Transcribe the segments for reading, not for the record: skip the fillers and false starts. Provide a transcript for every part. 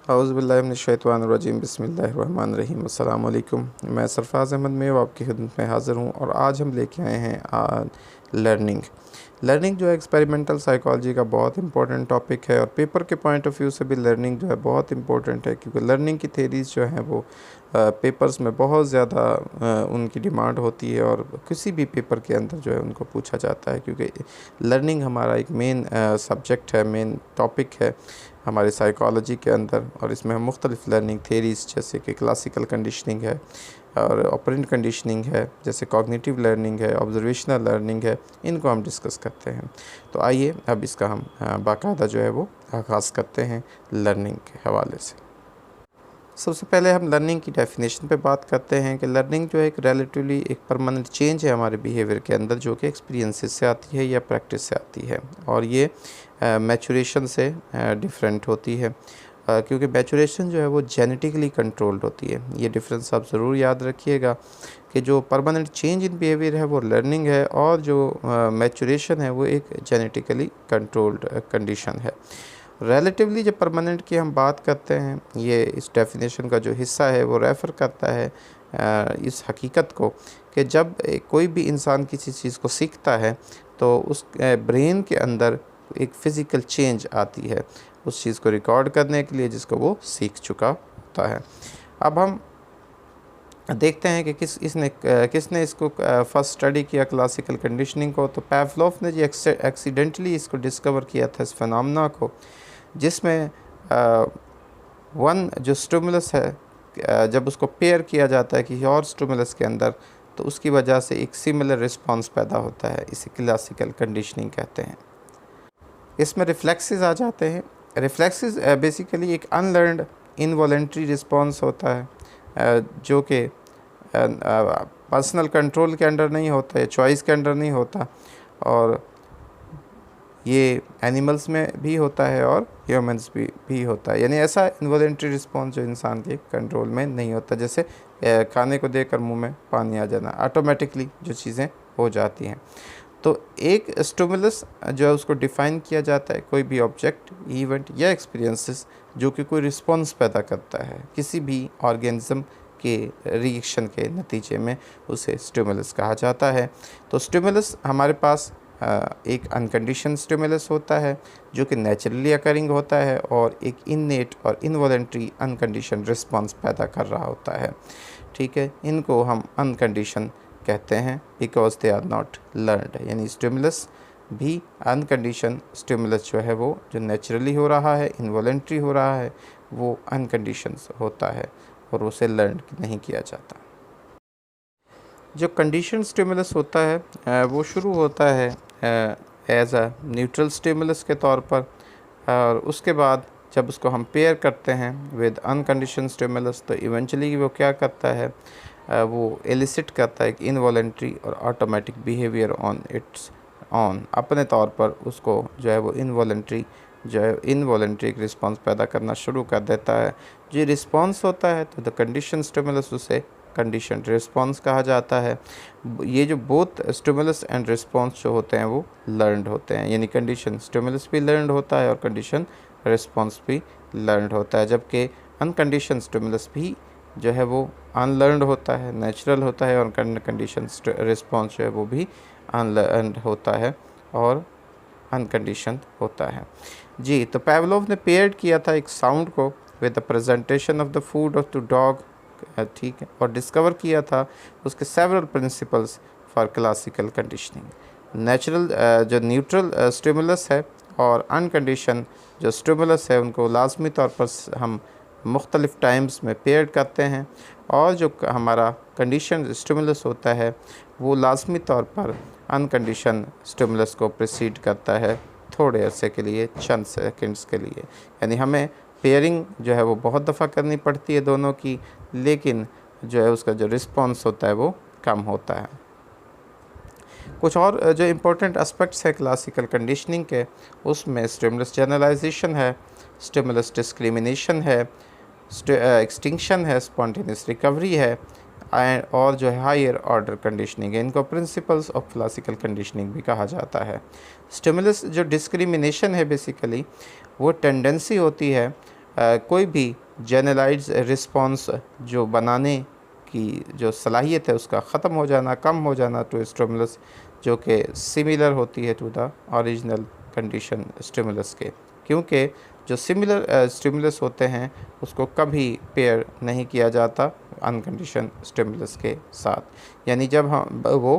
औज़ुबिल्लाहिमिनश्शैतानिर्रजीम बिस्मिल्लाहिर्रहमानिर्रहीम अस्सलामु अलैकुम। मैं सरफराज अहमद मेव आपकी खिदमत में हाज़िर हूँ और आज हम लेके आए हैं लर्निंग जो है एक्सपेरिमेंटल साइकोलॉजी का बहुत इंपॉर्टेंट टॉपिक है और पेपर के पॉइंट ऑफ व्यू से भी लर्निंग जो है बहुत इंपॉर्टेंट है, क्योंकि लर्निंग की थेरीज़ जो हैं वो पेपर्स में बहुत ज़्यादा उनकी डिमांड होती है और किसी भी पेपर के अंदर जो है उनको पूछा जाता है, क्योंकि लर्निंग हमारा एक मेन सब्जेक्ट है, मेन टॉपिक है हमारी साइकोलॉजी के अंदर। और इसमें हम मुख्तलिफ़ लर्निंग थेरीज़ जैसे कि क्लासिकल कंडीशनिंग है और ऑपरेंट कंडीशनिंग है, जैसे कॉग्निटिव लर्निंग है, ऑब्जर्वेशनल लर्निंग है, इनको हम डिस्कस करते हैं। तो आइए अब इसका हम बाकायदा जो है वो आगाज़ करते हैं लर्निंग के हवाले से। सबसे पहले हम लर्निंग की डेफिनेशन पे बात करते हैं कि लर्निंग जो है एक रिलेटिवली एक परमानेंट चेंज है हमारे बिहेवियर के अंदर, जो कि एक्सपीरियंसेस से आती है या प्रैक्टिस से आती है और ये मैचुरेशन से डिफरेंट होती है, क्योंकि मैचुरेशन जो है वो जेनेटिकली कंट्रोल्ड होती है। ये डिफरेंस आप ज़रूर याद रखिएगा कि जो परमानेंट चेंज इन बिहेवियर है वो लर्निंग है और जो मैचुरेशन है वो एक जेनेटिकली कंट्रोल्ड कंडीशन है। रिलेटिवली जब परमानेंट की हम बात करते हैं, ये इस डेफिनेशन का जो हिस्सा है वो रेफ़र करता है इस हकीकत को कि जब कोई भी इंसान किसी चीज़ को सीखता है तो उस ब्रेन के अंदर एक फ़िज़िकल चेंज आती है उस चीज़ को रिकॉर्ड करने के लिए जिसको वो सीख चुका होता है। अब हम देखते हैं कि किसने इसको फर्स्ट स्टडी किया क्लासिकल कंडीशनिंग को। तो पावलोव ने जी एक्सीडेंटली इसको डिस्कवर किया था, इस फिनोमेना को, जिसमें वन जो स्टिमुलस है जब उसको पेयर किया जाता है किसी और स्टिमुलस के अंदर तो उसकी वजह से एक सिमिलर रिस्पांस पैदा होता है। इसे क्लासिकल कंडीशनिंग कहते हैं। इसमें रिफ्लेक्सेस आ जाते हैं। रिफ्लेक्सेस बेसिकली एक अनलर्नड इनवॉलेंट्री रिस्पांस होता है जो कि पर्सनल कंट्रोल के अंडर नहीं होता है, चॉइस के अंडर नहीं होता, और ये एनिमल्स में भी होता है और ह्यूमंस भी होता है। यानी ऐसा इनवॉलेंट्री रिस्पॉन्स जो इंसान के कंट्रोल में नहीं होता, जैसे खाने को देखकर मुंह में पानी आ जाना, ऑटोमेटिकली जो चीज़ें हो जाती हैं। तो एक स्टिमुलस जो है उसको डिफ़ाइन किया जाता है, कोई भी ऑब्जेक्ट, इवेंट या एक्सपीरियंसेस जो कि कोई रिस्पॉन्स पैदा करता है किसी भी ऑर्गेनिज्म के रिएक्शन के नतीजे में, उसे स्टिमुलस कहा जाता है। तो स्टिमुलस हमारे पास एक अनकंडीशन स्टिमुलस होता है जो कि नेचुरली अकरिंग होता है और एक इननेट और इनवॉलेंट्री अनकंडीशन रिस्पांस पैदा कर रहा होता है। ठीक है, इनको हम अनकंडीशन कहते हैं because they are not learned. यानी स्टिमुलस भी अनकंडीशन स्टिमुलस जो है वो जो नेचुरली हो रहा है, इनवॉलेंट्री हो रहा है, वो अनकंडीशन होता है और उसे लर्न नहीं किया जाता। जो कंडीशन स्टिमुलस होता है वो शुरू होता है एज अ न्यूट्रल स्टिमुलस के तौर पर, और उसके बाद जब उसको हम पेयर करते हैं विद अनकंडीशन स्टिमुलस तो इवेंचुअली वो क्या करता है, वो एलिसिट करता है एक इनवॉलेंट्री और automatic behaviour on it's on. अपने तौर पर उसको जो है वो इनवॉलेंट्री एक रिस्पांस पैदा करना शुरू कर देता है। जो रिस्पांस होता है तो द कंडीशन स्टिमुलस उसे कंडीशन रिस्पांस कहा जाता है। ये जो बोथ स्टिमुलस एंड रिस्पांस जो होते हैं वो लर्नड होते हैं, यानी कंडीशन स्टिमुलस भी लर्नड होता है और कंडीशन रिस्पांस भी लर्नड होता है, जबकि अनकंडीशन स्टिमुलस भी जो है वो अनलर्नड होता है, नेचुरल होता है, और कंडीशन रिस्पांस जो है वो भी अनलर्नड होता है और अनकंडीशन होता है। जी, तो पावलोव ने पेयर्ड किया था एक साउंड को with the presentation of the food of the dog, ठीक है, और डिस्कवर किया था उसके several principles for classical conditioning. Natural जो न्यूट्रल स्टिमुलस है और अनकंडीशन जो स्टिमुलस है उनको लाजमी तौर पर हम मुख्तलिफ़ टाइम्स में पेयर करते हैं, और जो हमारा कंडीशन स्टिमुलस होता है वो लाजमी तौर पर अनकंडीशन स्टिमुलस को प्रीसीड करता है थोड़े अरसे के लिए, चंद सेकंड्स के लिए। यानी हमें पेयरिंग जो है वो बहुत दफ़ा करनी पड़ती है दोनों की, लेकिन जो है उसका जो रिस्पांस होता है वो कम होता है। कुछ और जो इम्पोर्टेंट एस्पेक्ट्स है क्लासिकल कंडीशनिंग के, उसमें स्टिमुलस जनरलाइजेशन है, स्टिमुलस डिस्क्रिमिनेशन है, एक्सटिंक्शन है, स्पॉन्टेनियस रिकवरी है, और जो है हायर ऑर्डर कंडीशनिंग है। इनको प्रिंसिपल्स ऑफ क्लासिकल कंडीशनिंग भी कहा जाता है। स्टिमुलस जो डिस्क्रिमिनेशन है बेसिकली वो टेंडेंसी होती है कोई भी जनरलाइज्ड रिस्पॉन्स जो बनाने की जो सलाहियत है उसका ख़त्म हो जाना, कम हो जाना टू स्टिमुलस, जो कि सिमिलर होती है to the original condition stimulus के, क्योंकि जो सिमिलर स्टिमुलस होते हैं उसको कभी पेयर नहीं किया जाता अनकंडीशन स्टिमुलस के साथ। यानी जब हम वो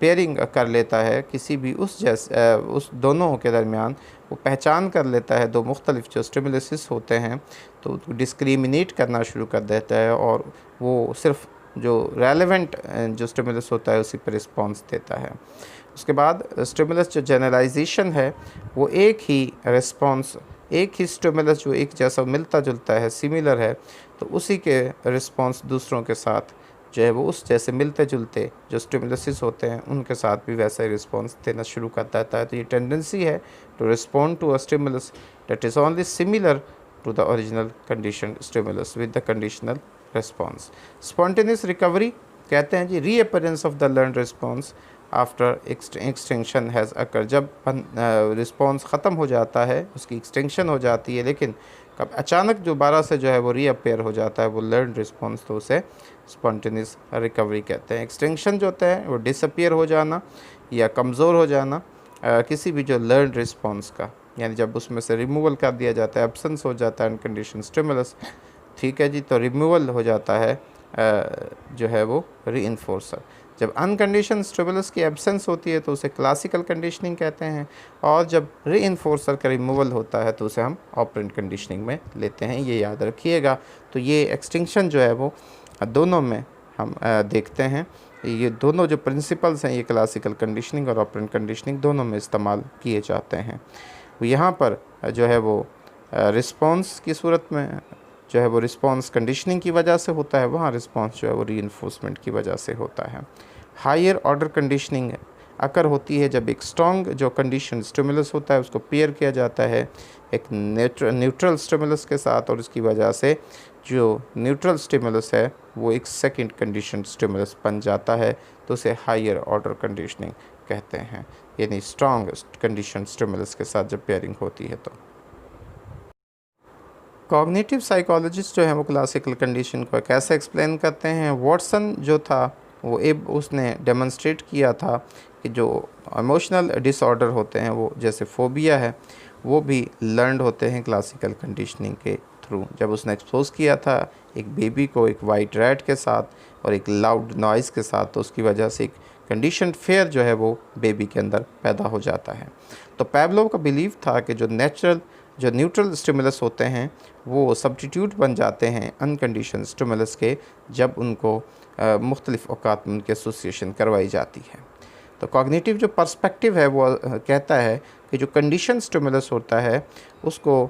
पेयरिंग कर लेता है किसी भी उस दोनों के दरमियान, वो पहचान कर लेता है दो मुख्तलिफ जो स्टिमुलस होते हैं, तो डिस्क्रिमिनेट करना शुरू कर देता है और वो सिर्फ जो रेलेवेंट जो स्टिमुलस होता है उसी पर रिस्पॉन्स देता है। उसके बाद स्टिमुलस जो जनरलाइजेशन है वो एक ही रिस्पॉन्स, एक ही स्टिमुलस जो एक जैसा मिलता जुलता है, सिमिलर है, तो उसी के रिस्पॉन्स दूसरों के साथ जो है वो उस जैसे मिलते जुलते जो स्टिमुलसिस होते हैं उनके साथ भी वैसा ही रिस्पॉन्स देना शुरू कर देता है। तो ये टेंडेंसी है to respond to a stimulus that is only similar to the original condition stimulus with the conditional response. Spontaneous recovery कहते हैं जी reappearance of the learn response after extension has occur, जब रिस्पॉन्स ख़त्म हो जाता है, उसकी एक्सटेंशन हो जाती है, लेकिन कब अचानक दोबारा से जो है वो रीअपेयर हो जाता है वो लर्न रिस्पॉन्स, तो उसे स्पॉन्टेनियस रिकवरी कहते हैं। एक्सटेंशन जो होता है वो डिसअपियर हो जाना या कमज़ोर हो जाना किसी भी जो लर्न रिस्पॉन्स का, यानी जब उसमें से रिमूवल कर दिया जाता है, एब्सेंस हो जाता है अनकंडीशन स्टिमुलस, ठीक है जी, तो रिमूवल हो जाता है जो है वो रीइंफोर्सर। जब अनकंडीशन स्टिमुलस की एब्सेंस होती है तो उसे क्लासिकल कंडीशनिंग कहते हैं, और जब रीइंफोर्सर का रिमूवल होता है तो उसे हम ऑपरेंट कंडीशनिंग में लेते हैं, ये याद रखिएगा। तो ये एक्सटिंक्शन जो है वो दोनों में हम देखते हैं, ये दोनों जो प्रिंसिपल्स हैं ये क्लासिकल कंडीशनिंग और ऑपरेंट कंडीशनिंग दोनों में इस्तेमाल किए जाते हैं। यहाँ पर जो है वो रिस्पॉन्स की सूरत में जो है वो रिस्पॉन्स कंडीशनिंग की वजह से होता है, वहाँ रिस्पॉन्स जो है वो रीइंफोर्समेंट की वजह से होता है। हायर ऑर्डर कंडीशनिंग अकर होती है जब एक स्ट्रॉन्ग जो कंडीशन स्टिमुलस होता है उसको पेयर किया जाता है एक न्यूट्रल स्टिमुलस के साथ, और उसकी वजह से जो न्यूट्रल स्टिमुलस है वो एक सेकंड कंडीशन स्टिमुलस बन जाता है, तो उसे हायर ऑर्डर कंडीशनिंग कहते हैं, यानी स्ट्रॉन्ग कंडीशन स्टिमुलस के साथ जब पेयरिंग होती है। तो कॉग्निटिव साइकोलॉजिस्ट जो है वो क्लासिकल कंडीशन को कैसे एक्सप्लेन करते हैं। वॉटसन जो था वो उसने डेमोन्स्ट्रेट किया था कि जो इमोशनल डिसऑर्डर होते हैं वो जैसे फोबिया है वो भी लर्नड होते हैं क्लासिकल कंडीशनिंग के थ्रू। जब उसने एक्सपोज किया था एक बेबी को एक वाइट रैट के साथ और एक लाउड नॉइज़ के साथ, तो उसकी वजह से एक कंडीशन फेयर जो है वो बेबी के अंदर पैदा हो जाता है। तो पैवलोव का बिलीव था कि जो न्यूट्रल स्टिमुलस होते हैं वो सब्स्टिट्यूट बन जाते हैं अनकंडीशन स्टिमुलस के, जब उनको मुख्तलिफ़ औकात में उनकी एसोसिएशन करवाई जाती है। तो कॉग्निटिव जो पर्सपेक्टिव है वो कहता है कि जो कंडीशन स्टिमुलस होता है उसको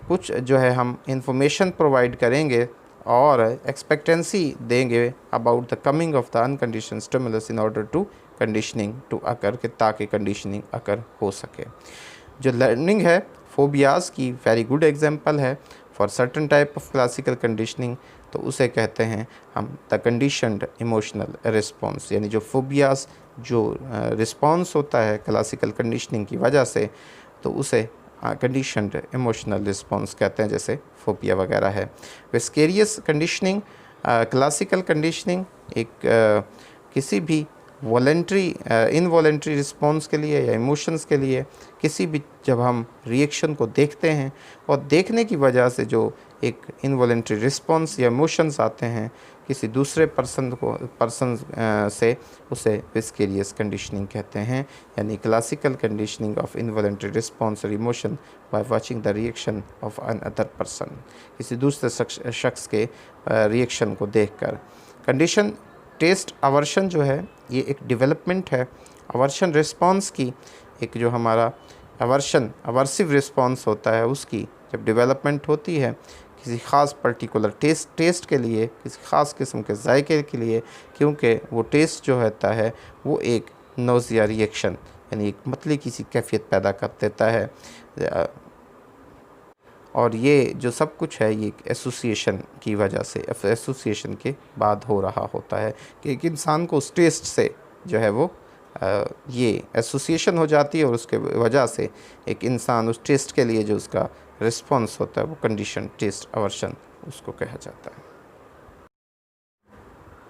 कुछ जो है हम इंफॉर्मेशन प्रोवाइड करेंगे और एक्सपेक्टेंसी देंगे about the coming of the uncondition stimulus in order to conditioning to occur, के ताकि कंडीशनिंग अकर हो सके। जो लर्निंग है फोबियाज़ की वेरी गुड एग्जांपल है for certain type of classical conditioning, तो उसे कहते हैं हम द कंडीशनड इमोशनल रिस्पॉन्स, यानी जो फोबियाज़ जो रिस्पॉन्स होता है क्लासिकल कंडीशनिंग की वजह से, तो उसे कंडीशनड इमोशनल रिस्पॉन्स कहते हैं, जैसे फोबिया वगैरह है। विस्केरियस कंडीशनिंग क्लासिकल कंडीशनिंग एक किसी भी वॉलेंट्री इनवॉलेंट्री रिस्पॉन्स के लिए या इमोशंस के लिए किसी भी जब हम रिएक्शन को देखते हैं और देखने की वजह से जो एक इनवॉलेंट्री रिस्पॉन्स या इमोशंस आते हैं किसी दूसरे पर्सन से, उसे विस्केरियस कंडीशनिंग कहते हैं, यानी classical conditioning of involuntary response और emotion by watching the reaction of another person, किसी दूसरे शख्स के रिएक्शन को देखकर। कंडीशन टेस्ट अवर्शन जो है ये एक डेवलपमेंट है अवर्शन रिस्पॉन्स की, एक जो हमारा अवर्सिव रिस्पॉन्स होता है उसकी जब डेवलपमेंट होती है किसी ख़ास पर्टिकुलर टेस्ट के लिए, किसी ख़ास किस्म के जायके के लिए, क्योंकि वो टेस्ट जो होता है वो एक नोज़िया रिएक्शन यानी एक मतली किसी कैफियत पैदा कर देता है, और ये जो सब कुछ है ये एक एसोसिएशन की वजह से, एसोसिएशन के बाद हो रहा होता है कि एक इंसान को उस टेस्ट से जो है वो ये एसोसिएशन हो जाती है और उसके वजह से एक इंसान उस टेस्ट के लिए जो उसका रिस्पॉन्स होता है वो कंडीशन टेस्ट अवर्शन उसको कहा जाता है।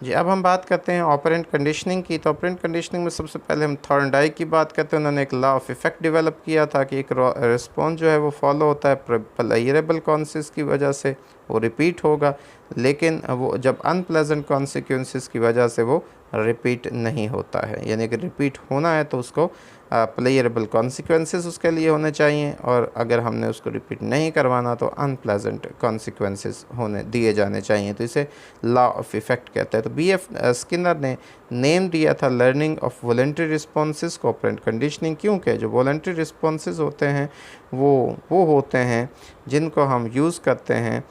जी, अब हम बात करते हैं ऑपरेंट कंडीशनिंग की। तो ऑपरेंट कंडीशनिंग में सबसे पहले हम थॉर्नडाइक की बात करते हैं। उन्होंने एक लॉ ऑफ इफ़ेक्ट डेवलप किया था कि एक रिस्पॉन्स जो है वो फॉलो होता है प्लेयरेबल कॉन्सेस की वजह से, वो रिपीट होगा, लेकिन वो जब अनप्लेजेंट कॉन्सिक्वेंसेस की वजह से वो रिपीट नहीं होता है। यानी कि रिपीट होना है तो उसको प्लेयरेबल कॉन्सिक्वेंसेस उसके लिए होने चाहिए, और अगर हमने उसको रिपीट नहीं करवाना तो अनप्लेजेंट कॉन्सिक्वेंसेस होने दिए जाने चाहिए। तो इसे लॉ ऑफ इफ़ेक्ट कहते हैं। तो B.F. स्किनर ने नेम दिया था लर्निंग ऑफ वॉलंटरी रिस्पॉन्सेस को ऑपरेंट कंडीशनिंग, क्योंकि जो वॉलंटरी रिस्पॉन्सेस होते हैं वो होते हैं जिनको हम यूज़ करते हैं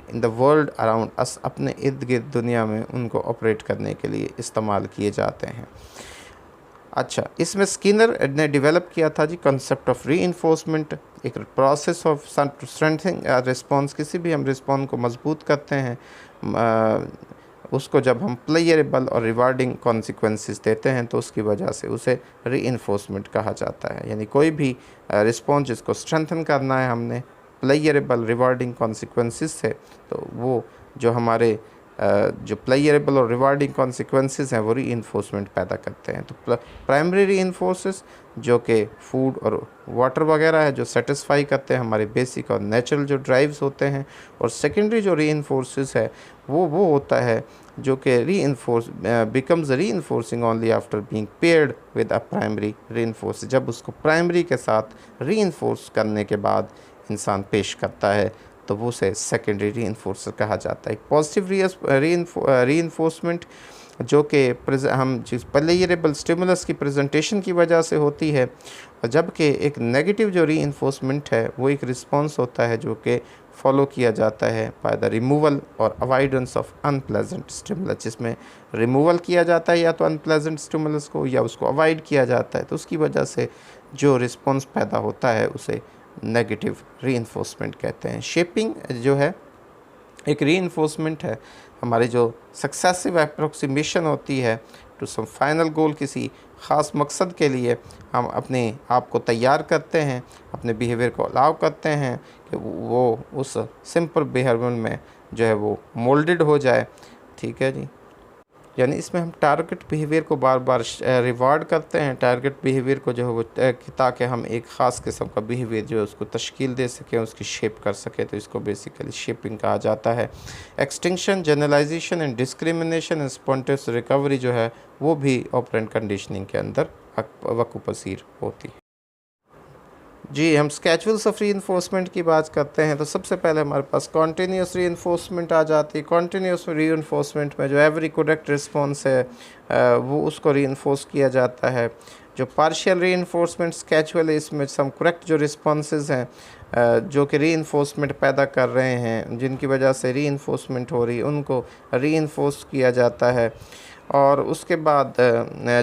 in the world around us, अपने इर्द गिर्द दुनिया में उनको ऑपरेट करने के लिए इस्तेमाल किए जाते हैं। अच्छा, इसमें स्किनर ने डेवलप किया था जी कॉन्सेप्ट ऑफ रीइंफोर्समेंट, एक प्रोसेस ऑफ स्ट्रेंथनिंग रिस्पॉन्स। किसी भी हम रिस्पॉन्स को मजबूत करते हैं उसको जब हम प्लेयरेबल और रिवार्डिंग कॉन्सिक्वेंसेस देते हैं तो उसकी वजह से उसे रीइंफोर्समेंट कहा जाता है। यानी कोई भी रिस्पॉन्स जिसको स्ट्रेंथन करना है हमने प्लेयरेबल रिवार्डिंग कॉन्सिक्वेंसेस से, तो वो जो हमारे जो प्लेयरेबल और रिवार्डिंग कॉन्सिक्वेंसेस हैं वो रीइंफोर्समेंट पैदा करते हैं। तो प्राइमरी रीइंफोर्सेस जो कि फूड और वाटर वगैरह है जो सेटिस्फाई करते हैं हमारे बेसिक और नेचुरल जो ड्राइव्स होते हैं, और सेकेंडरी जो रीइंफोर्सेस है वो होता है जो कि becomes reinforcing only after being paired with a primary reinforce. जब उसको प्राइमरी के साथ रीइंफोर्स करने के बाद इंसान पेश करता है तो वो उसे सेकेंडरी रीइंफोर्सर कहा जाता है। पॉजिटिव रीइंफोर्समेंट जो कि हम जिस प्लेयरेबल स्टिमुलस की प्रेजेंटेशन की वजह से होती है, जबकि एक नेगेटिव जो रीइंफोर्समेंट है वो एक रिस्पॉन्स होता है जो कि फॉलो किया जाता है बाय द रिमूवल और अवॉइडेंस ऑफ अनप्लेजेंट स्टिमुलस, जिसमें रिमूवल किया जाता है या तो अनप्लेजेंट स्टिमुलस को या उसको अवॉइड किया जाता है, तो उसकी वजह से जो रिस्पॉन्स पैदा होता है उसे नेगेटिव रीइंफोर्समेंट कहते हैं। शेपिंग जो है एक रीइंफोर्समेंट है, हमारी जो सक्सेसिव अप्रोक्सीमेशन होती है टू सम फाइनल गोल, किसी ख़ास मकसद के लिए हम अपने आप को तैयार करते हैं, अपने बिहेवियर को अलाउ करते हैं कि वो उस सिंपल बिहेवियर में जो है वो मोल्डेड हो जाए। ठीक है जी, यानी इसमें हम टारगेट बिहेवियर को बार बार रिवार्ड करते हैं, टारगेट बिहेवियर को जो है वो ताकि हम एक ख़ास किस्म का बिहेवियर जो है उसको तश्कील दे सकें, उसकी शेप कर सकें, तो इसको बेसिकली शेपिंग कहा जाता है। Extinction, generalisation and discrimination and spontaneous recovery जो है वो भी ऑपरेंट कंडीशनिंग के अंदर वक़्फ़ पसीर होती है। जी, हम स्केजुअल्स ऑफ रीइंफोर्समेंट की बात करते हैं तो सबसे पहले हमारे पास कॉन्टीन्यूस रीइंफोर्समेंट आ जाती है। कॉन्टीन्यूस रीइंफोर्समेंट में जो एवरी करेक्ट रिस्पॉन्स है वो उसको रीइंफोर्स किया जाता है। जो पार्शियल रीइंफोर्समेंट स्केजुअल है, इसमें सम करेक्ट जो रिस्पॉन्सेज हैं जो कि रीइंफोर्समेंट पैदा कर रहे हैं, जिनकी वजह से रीइंफोर्समेंट हो रही है, उनको रीइंफोर्स किया जाता है। और उसके बाद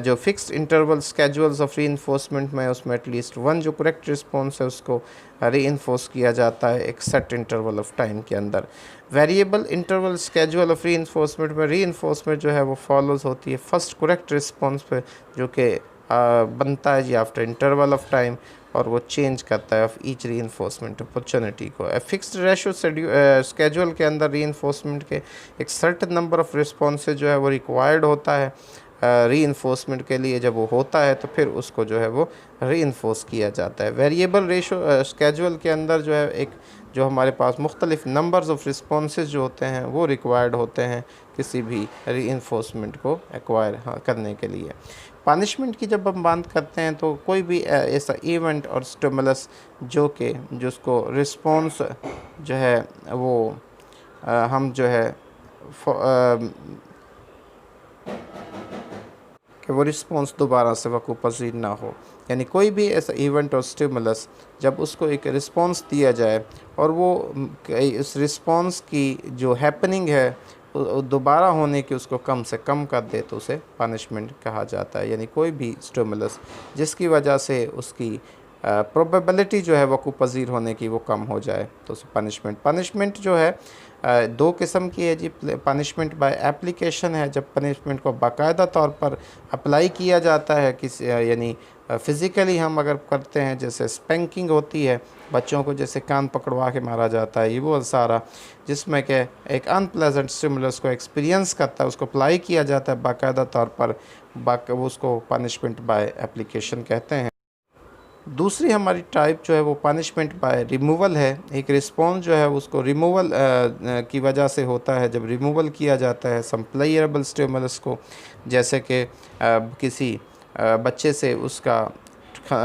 जो fixed interval schedules of reinforcement में उसमें एटलीस्ट वन जो करेक्ट रिस्पॉन्स है उसको रीइंफोर्स किया जाता है एक सेट इंटरवल ऑफ टाइम के अंदर। Variable interval schedule of reinforcement में रीइंफोर्समेंट जो है वो फॉलोज होती है फर्स्ट करेक्ट रिस्पॉन्स पे जो कि बनता है जी आफ्टर इंटरवल ऑफ टाइम, और वो चेंज करता है ऑफ ईच रीइंफोर्समेंट अपॉर्चुनिटी को। फिक्स्ड रेशो स्केजुअल के अंदर रीइंफोर्समेंट के एक सर्टेन नंबर ऑफ रिस्पॉन्सेज जो है वो रिक्वायर्ड होता है रीइंफोर्समेंट के लिए। जब वो होता है तो फिर उसको जो है वो रीइंफोर्स किया जाता है। वेरिएबल रेशो स्केजुअल के अंदर जो है एक जो हमारे पास मुख्तलिफ नंबर्स ऑफ रिस्पॉन्सेज जो होते हैं वो रिक्वायर्ड होते हैं किसी भी रीइंफोर्समेंट को एक्वायर करने के लिए। पनिशमेंट की जब हम बात करते हैं तो कोई भी ऐसा इवेंट और स्टिमुलस जो कि जिसको रिस्पॉन्स जो है वो हम जो है कि वो रिस्पॉन्स दोबारा से वक़्फ़ पसीर ना हो, यानी कोई भी ऐसा इवेंट और स्टिमुलस जब उसको एक रिस्पॉन्स दिया जाए और वो इस रिस्पॉन्स की जो हैपनिंग है दोबारा होने की उसको कम से कम कर दे तो उसे पनिशमेंट कहा जाता है। यानी कोई भी स्टिमुलस जिसकी वजह से उसकी प्रोबेबिलिटी जो है वक़्फ़ पसीर होने की वो कम हो जाए तो उसे पनिशमेंट जो है दो किस्म की है जी। पनिशमेंट बाय एप्लीकेशन है, जब पनिशमेंट को बाकायदा तौर पर अप्लाई किया जाता है किसी यानी फ़िज़िकली हम अगर करते हैं, जैसे स्पैंकिंग होती है, बच्चों को जैसे कान पकड़वा के मारा जाता है, ये वो सारा, जिसमें कि एक अनप्लेजेंट स्टिमुलस को एक्सपीरियंस करता है, उसको अप्लाई किया जाता है बाकायदा तौर पर, वो उसको पनिशमेंट बाय एप्लीकेशन कहते हैं। दूसरी हमारी टाइप जो है वो पनिशमेंट बाय रिमूवल है। एक रिस्पॉन्स जो है उसको रिमूवल की वजह से होता है। जब रिमूवल किया जाता है सम प्लेयरेबल स्टिमुलस को, जैसे कि किसी बच्चे से उसका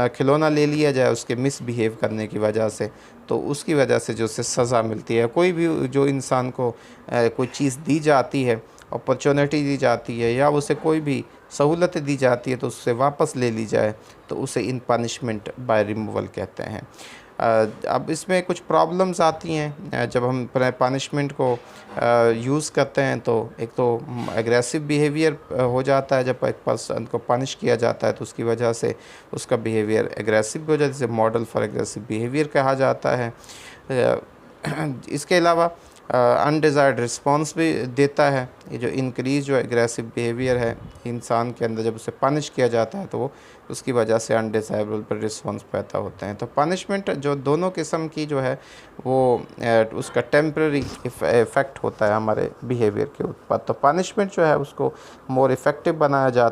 खिलौना ले लिया जाए उसके मिसबिहेव करने की वजह से, तो उसकी वजह से जो उसे सज़ा मिलती है। कोई भी जो इंसान को कोई चीज़ दी जाती है, अपॉर्चुनिटी दी जाती है, या उसे कोई भी सहूलतें दी जाती है तो उससे वापस ले ली जाए, तो उसे इन पनिशमेंट बाय रिमूवल कहते हैं। अब इसमें कुछ प्रॉब्लम्स आती हैं जब हम पनिशमेंट को यूज़ करते हैं। तो एक तो एग्रेसिव बिहेवियर हो जाता है। जब एक पर्सन को पनिश किया जाता है तो उसकी वजह से उसका बिहेवियर एग्रेसिव हो जाता है, जिसे मॉडल फॉर एग्रेसिव बिहेवियर कहा जाता है। इसके अलावा अनडिज़ायर्ड रिस्पॉन्स भी देता है। ये जो इंक्रीज जो एग्रेसिव बिहेवियर है इंसान के अंदर, जब उसे पनिश किया जाता है तो वो उसकी वजह से अनडिज़ायरेबल पर रिस्पॉन्स पैदा होते हैं। तो पनिशमेंट जो दोनों किस्म की जो है वो उसका टेम्पररी इफ़ेक्ट होता है हमारे बिहेवियर के ऊपर। तो पनिशमेंट जो है उसको मोर इफ़ेक्टिव बनाया जा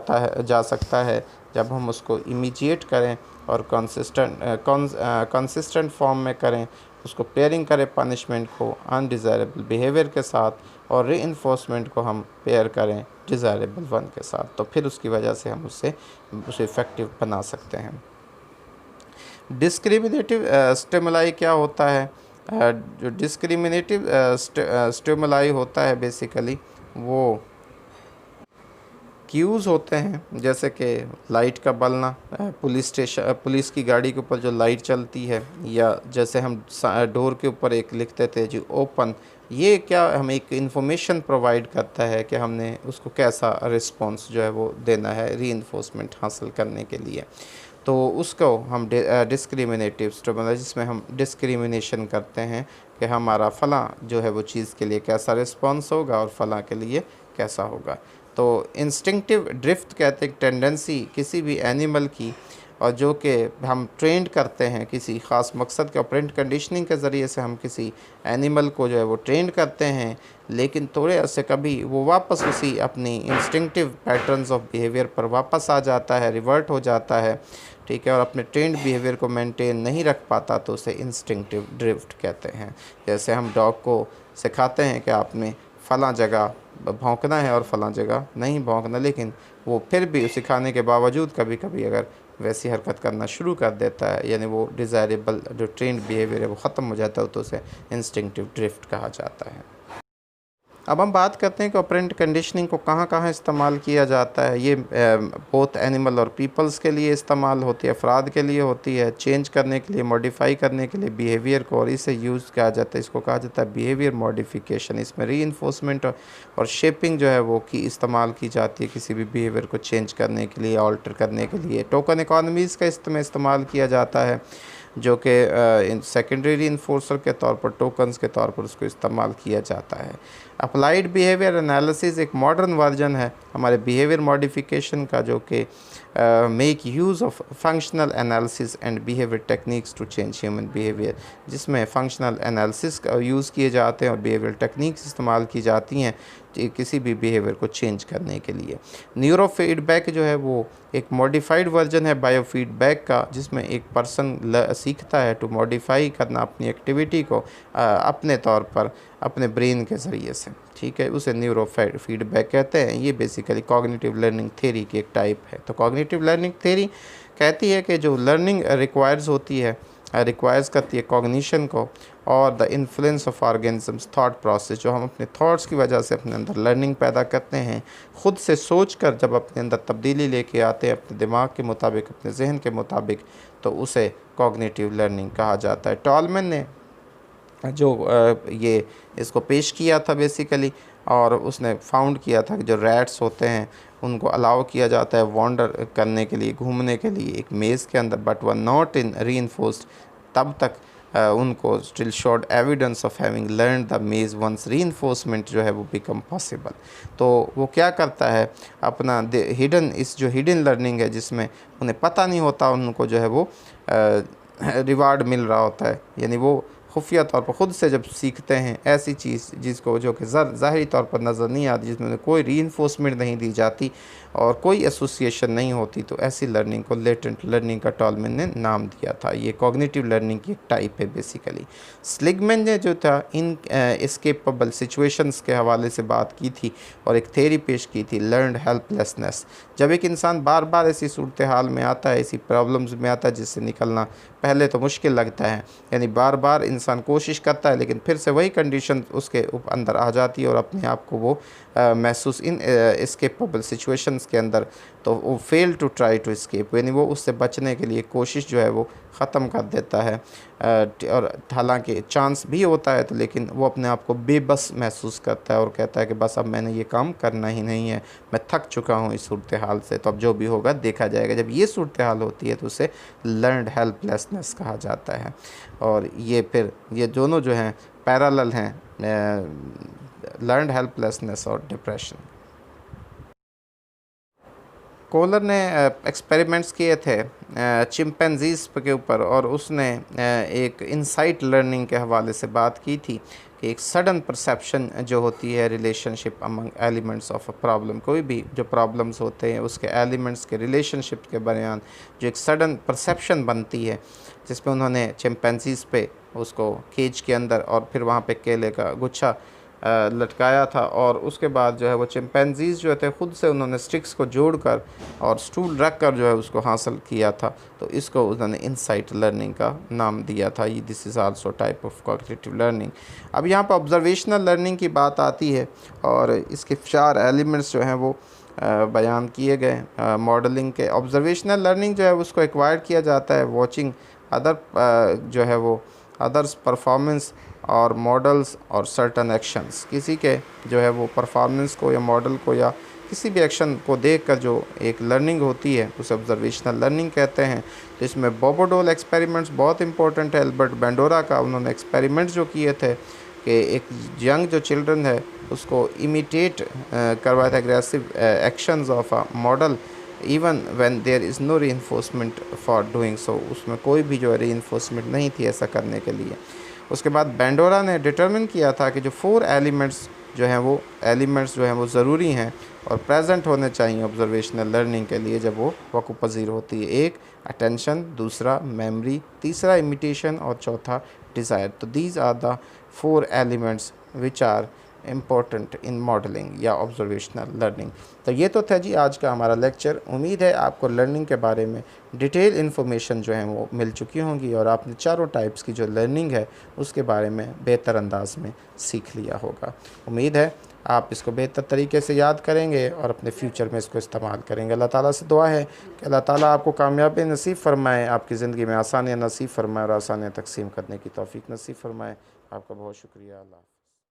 सकता है जब हम उसको इमीडिएट करें और कंसिस्टेंट फॉर्म में करें, उसको पेयरिंग करें पनिशमेंट को अनडिज़ायरेबल बिहेवियर के साथ, और रीइंफोर्समेंट को हम पेयर करें डिज़ायरेबल वन के साथ। तो फिर उसकी वजह से हम उसे इफ़ेक्टिव बना सकते हैं। डिस्क्रिमिनेटिव स्टिमुलाई क्या होता है? जो डिस्क्रिमिनेटिव स्टिमुलाई होता है बेसिकली वो क्यूज़ होते हैं, जैसे कि लाइट का बलना, पुलिस की गाड़ी के ऊपर जो लाइट चलती है, या जैसे हम डोर के ऊपर एक लिखते थे जो ओपन, ये क्या हमें एक इन्फॉर्मेशन प्रोवाइड करता है कि हमने उसको कैसा रिस्पॉन्स जो है वो देना है रीइंफोर्समेंट हासिल करने के लिए। तो उसको हम डिस्क्रिमिनेटिव स्टिमुलाई, जिसमें हम डिस्क्रिमिनेशन करते हैं कि हमारा फ़लाँ जो है वो चीज़ के लिए कैसा रिस्पॉन्स होगा और फ़लाँ के लिए कैसा होगा। तो इंस्टिंक्टिव ड्रिफ्ट कहते हैं टेंडेंसी किसी भी एनिमल की, और जो कि हम ट्रेंड करते हैं किसी ख़ास मकसद के ऑपरेंट कंडीशनिंग के ज़रिए से हम किसी एनिमल को जो है वो ट्रेंड करते हैं, लेकिन थोड़े अर्से कभी वो वापस उसी अपनी इंस्टिंक्टिव पैटर्न्स ऑफ बिहेवियर पर वापस आ जाता है, रिवर्ट हो जाता है, ठीक है, और अपने ट्रेंड बिहेवियर को मेंटेन नहीं रख पाता, तो उसे इंस्टिंक्टिव ड्रिफ्ट कहते हैं। जैसे हम डॉग को सिखाते हैं कि आपने फ़लाँ जगह भौंकना है और फ़लाँ जगह नहीं भौंकना, लेकिन वो फिर भी सिखाने के बावजूद कभी कभी अगर वैसी हरकत करना शुरू कर देता है, यानी वो डिज़ायरेबल जो ट्रेंड बिहेवियर है वो ख़त्म हो जाता है, तो उसे इंस्टिंक्टिव ड्रिफ्ट कहा जाता है। अब हम बात करते हैं कि ऑपरेंट कंडीशनिंग को कहाँ कहाँ इस्तेमाल किया जाता है। ये बोथ एनिमल और पीपल्स के लिए इस्तेमाल होती है, अफराद के लिए होती है, चेंज करने के लिए, मॉडिफाई करने के लिए बिहेवियर को, और इसे यूज़ किया जाता है, इसको कहा जाता है बिहेवियर मॉडिफिकेशन। इसमें रीइंफोर्समेंट और शेपिंग जो है वो की इस्तेमाल की जाती है किसी भी बिहेवियर को चेंज करने के लिए, ऑल्टर करने के लिए। टोकन इकोनॉमीज़ का इस्तेमाल किया जाता है, जो कि सेकेंडरी रीइंफोर्सर के तौर पर, टोकन्स के तौर पर उसको इस्तेमाल किया जाता है। अप्लाइड बिहेवियर एनालिसिस एक मॉडर्न वर्जन है हमारे बिहेवियर मॉडिफिकेशन का, जो कि make use of functional analysis and behaviour techniques to change human behaviour, जिसमें फंक्शनल एनालिसिस का यूज़ किए जाते हैं और बिहेवियर टेक्निक्स इस्तेमाल की जाती हैं किसी भी बिहेवियर को चेंज करने के लिए। न्यूरो फीडबैक जो है वो एक मॉडिफाइड वर्जन है बायो फीडबैक का, जिसमें एक पर्सन सीखता है टू मॉडिफाई करना अपनी एक्टिविटी को अपने तौर पर अपने ब्रेन के ज़रिए से, ठीक है, उसे न्यूरो फीडबैक कहते हैं। ये बेसिकली कॉग्निटिव लर्निंग थ्योरी की एक टाइप है। तो कॉग्निटिव लर्निंग थ्योरी कहती है कि जो लर्निंग रिक्वायर्स होती है, रिक्वायर्स करती है कॉग्निशन को, और the influence of organisms thought process, जो हम अपने थॉट्स की वजह से अपने अंदर लर्निंग पैदा करते हैं, ख़ुद से सोच कर जब अपने अंदर तब्दीली लेके आते हैं अपने दिमाग के मुताबिक, अपने जहन के मुताबिक, तो उसे कॉग्निटिव लर्निंग कहा जाता है। टॉलमैन ने जो ये इसको पेश किया था बेसिकली, और उसने फाउंड किया था कि जो रैट्स होते हैं उनको अलाउ किया जाता है वॉन्डर करने के लिए, घूमने के लिए एक मेज़ के अंदर, but one not in reinforced, तब तक उनको still showed evidence of having learn the मेज वंस रीइंफोर्समेंट जो है वो बिकम पॉसिबल। तो वो क्या करता है, अपना हिडन, इस जो हिडन लर्निंग है जिसमें उन्हें पता नहीं होता, उनको जो है वो रिवार्ड मिल रहा होता है, यानी वो खुफिया तौर पर ख़ुद से जब सीखते हैं ऐसी चीज़ जिसको जो कि ज़ाहिरी तौर पर नज़र नहीं आती, जिसमें कोई रीइंफोर्समेंट नहीं दी जाती और कोई एसोसिएशन नहीं होती, तो ऐसी लर्निंग को लेटेंट लर्निंग का टॉलमैन ने नाम दिया था। ये कॉग्निटिव लर्निंग की एक टाइप है बेसिकली। स्लिगमैन ने जो था इन एस्केपेबल सिचुएशंस के हवाले से बात की थी और एक थ्योरी पेश की थी, लर्नड हेल्पलेसनेस। जब एक इंसान बार बार ऐसी सूरत हाल में आता है, ऐसी प्रॉब्लम्स में आता है जिससे निकलना पहले तो मुश्किल लगता है, यानी बार बार इंसान कोशिश करता है लेकिन फिर से वही कंडीशन उसके अंदर आ जाती है और अपने आप को वो महसूस इन एस्केपेबल सिचुएशंस के अंदर, तो वो fail to try to escape, यानी वो उससे बचने के लिए कोशिश जो है वो ख़त्म कर देता है। और हालांकि चांस भी होता है तो लेकिन वो अपने आप को बेबस महसूस करता है और कहता है कि बस अब मैंने ये काम करना ही नहीं है, मैं थक चुका हूँ इस सूरत हाल से, तो अब जो भी होगा देखा जाएगा। जब ये सूरत हाल होती है तो उसे लर्नड हेल्पलेसनेस कहा जाता है। और ये फिर ये दोनों जो हैं पैरेलल हैं, लर्नड हेल्पलेसनेस और डिप्रेशन। कोलर ने एक्सपेरिमेंट्स किए थे चिंपैंजीज़ के ऊपर और उसने एक इंसाइट लर्निंग के हवाले से बात की थी कि एक सडन परसेप्शन जो होती है relationship among elements of a problem, कोई भी जो प्रॉब्लम्स होते हैं उसके एलिमेंट्स के रिलेशनशिप के बयान, जो एक सडन परसेप्शन बनती है, जिसमें उन्होंने चिंपैंजीज़ पे उसको केज के अंदर और फिर वहाँ पे केले का गुच्छा लटकाया था और उसके बाद जो है वो चिंपैंजीज़ जो थे ख़ुद से उन्होंने स्टिक्स को जोड़कर और स्टूल रख कर जो है उसको हासिल किया था, तो इसको उन्होंने इंसाइट लर्निंग का नाम दिया था। ये this is also type of cognitive learning. अब यहाँ पर ऑब्जर्वेशनल लर्निंग की बात आती है और इसके 4 एलिमेंट्स जो हैं वो बयान किए गए मॉडलिंग के। ऑब्जर्वेशनल लर्निंग जो है उसको एक्वायर किया जाता है वॉचिंग अदर जो है वो अदर्स परफॉर्मेंस और मॉडल्स और सर्टन एक्शंस, किसी के जो है वो परफॉर्मेंस को या मॉडल को या किसी भी एक्शन को देखकर जो एक लर्निंग होती है उसे ऑब्जर्वेशनल लर्निंग कहते हैं। तो इसमें बोबोडोल एक्सपेरिमेंट्स बहुत इंपॉर्टेंट है। एल्बर्ट बेंडोरा का उन्होंने एक्सपेरिमेंट्स जो किए थे कि एक यंग जो चिल्ड्रन है उसको इमिटेट करवाया था aggressive actions of a model even when there is no reinforcement for doing so, उसमें कोई भी जो है रीइंफोर्समेंट नहीं थी ऐसा करने के लिए। उसके बाद बेंडोरा ने डिटरमिन किया था कि जो 4 एलिमेंट्स जो हैं वो ज़रूरी हैं और प्रेजेंट होने चाहिए ऑब्जर्वेशनल लर्निंग के लिए जब वो वक़्त पज़ीर होती है। एक अटेंशन, दूसरा मेमोरी, तीसरा इमिटेशन और चौथा डिज़ायर। तो these are the 4 elements which are important in modelling या ऑब्जर्वेशनल लर्निंग। तो ये तो था जी आज का हमारा लेक्चर। उम्मीद है आपको लर्निंग के बारे में डिटेल इन्फॉर्मेशन जो है वो मिल चुकी होंगी और आपने चारों टाइप्स की जो लर्निंग है उसके बारे में बेहतर अंदाज में सीख लिया होगा। उम्मीद है आप इसको बेहतर तरीके से याद करेंगे और अपने फ्यूचर में इसको इस्तेमाल करेंगे। अल्लाह ताला से दुआ है कि अल्लाह ताला आपको कामयाबी नसीब फरमाए, आपकी ज़िंदगी में आसानियाँ नसीब फरमाए और आसानियाँ तकसीम करने की तौफीक नसीब फरमाए। आपका बहुत शुक्रिया। अल्लाह।